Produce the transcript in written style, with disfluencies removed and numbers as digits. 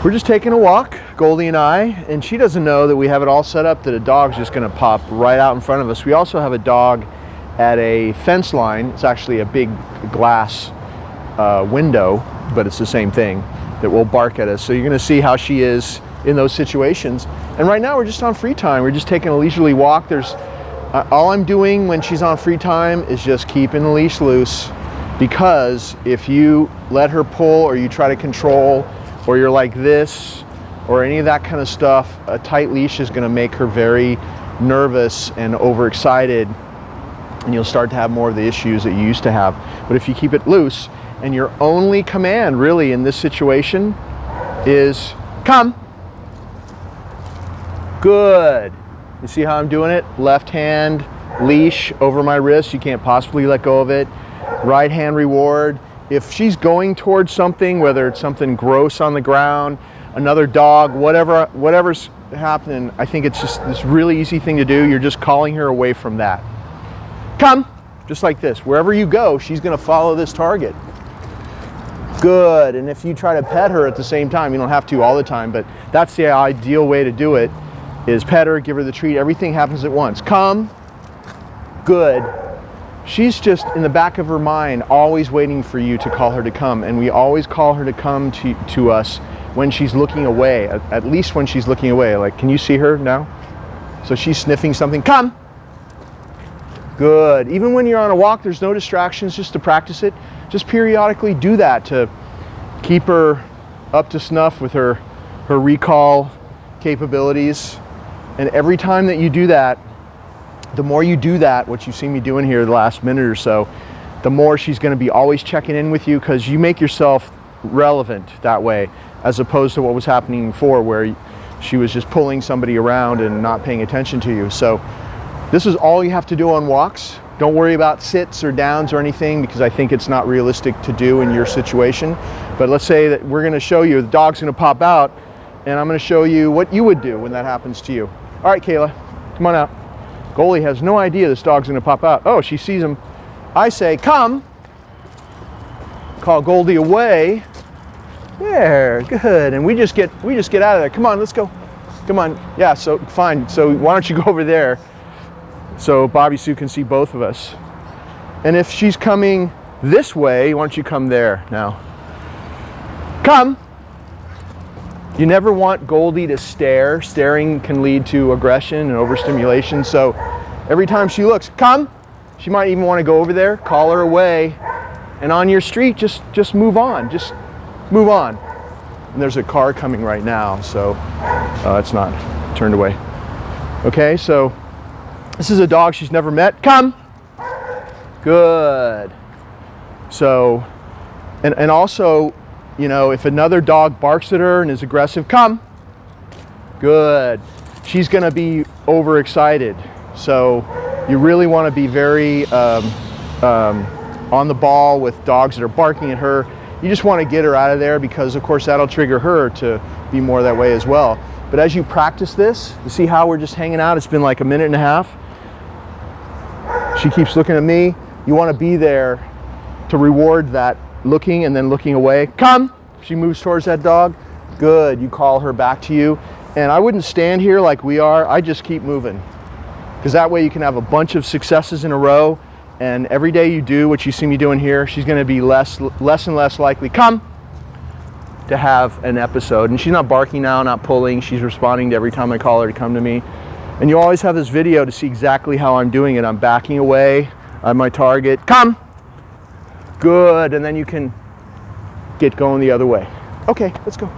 We're just taking a walk, Goldie and I, and she doesn't know that we have it all set up that a dog's just gonna pop right out in front of us. We also have a dog at a fence line. It's actually a big glass window, but it's the same thing, that will bark at us. So you're gonna see how she is in those situations. And right now we're just on free time. We're just taking a leisurely walk. All I'm doing when she's on free time is just keeping the leash loose, because if you let her pull or you try to control, or you're like this, or any of that kind of stuff, a tight leash is gonna make her very nervous and overexcited, and you'll start to have more of the issues that you used to have. But if you keep it loose, and your only command really in this situation is come. Good. You see how I'm doing it? Left hand leash over my wrist, you can't possibly let go of it. Right hand reward. If she's going towards something, whether it's something gross on the ground, another dog, whatever's happening, I think it's just this really easy thing to do. You're just calling her away from that. Come, just like this. Wherever you go, she's gonna follow this target. Good, and if you try to pet her at the same time, you don't have to all the time, but that's the ideal way to do it, is pet her, give her the treat, everything happens at once. Come, good. She's just in the back of her mind always waiting for you to call her to come, and we always call her to come to us when she's looking away, at least when she's looking away. Like, can you see her now? So she's sniffing something, come. Good. Even when you're on a walk, there's no distractions, just to practice it. Just periodically do that to keep her up to snuff with her recall capabilities. And every time that you do that, the more you do that, what you've seen me doing here the last minute or so, the more she's going to be always checking in with you, because you make yourself relevant that way, as opposed to what was happening before, where she was just pulling somebody around and not paying attention to you. So this is all you have to do on walks. Don't worry about sits or downs or anything, because I think it's not realistic to do in your situation. But let's say that we're going to show you, the dog's going to pop out, and I'm going to show you what you would do when that happens to you. All right, Kayla, come on out. Goldie has no idea this dog's going to pop out. Oh, she sees him. I say, come. Call Goldie away. There, good. And we just get out of there. Come on, let's go. Come on. Yeah, so fine. So why don't you go over there so Bobby Sue can see both of us. And if she's coming this way, why don't you come there now? Come. You never want Goldie to stare. Staring can lead to aggression and overstimulation. So every time she looks, come. She might even want to go over there, call her away. And on your street, just move on. Just move on. And there's a car coming right now, so it's not turned away. Okay, so this is a dog she's never met. Come. Good. So, and also, you know, if another dog barks at her and is aggressive, come. Good. She's going to be overexcited. So you really want to be very on the ball with dogs that are barking at her. You just want to get her out of there, because of course that'll trigger her to be more that way as well. But as you practice this, you see how we're just hanging out? It's been like a minute and a half. She keeps looking at me. You want to be there to reward that looking and then looking away. Come. She moves towards that dog. Good. You call her back to you. And I wouldn't stand here like we are. I just keep moving, because that way you can have a bunch of successes in a row. And every day you do what you see me doing here, she's going to be less and less likely, come, to have an episode. And she's not barking now, not pulling. She's responding to every time I call her to come to me. And you always have this video to see exactly how I'm doing it. I'm backing away on my target. Come. Good. And then you can get going the other way. Okay, let's go.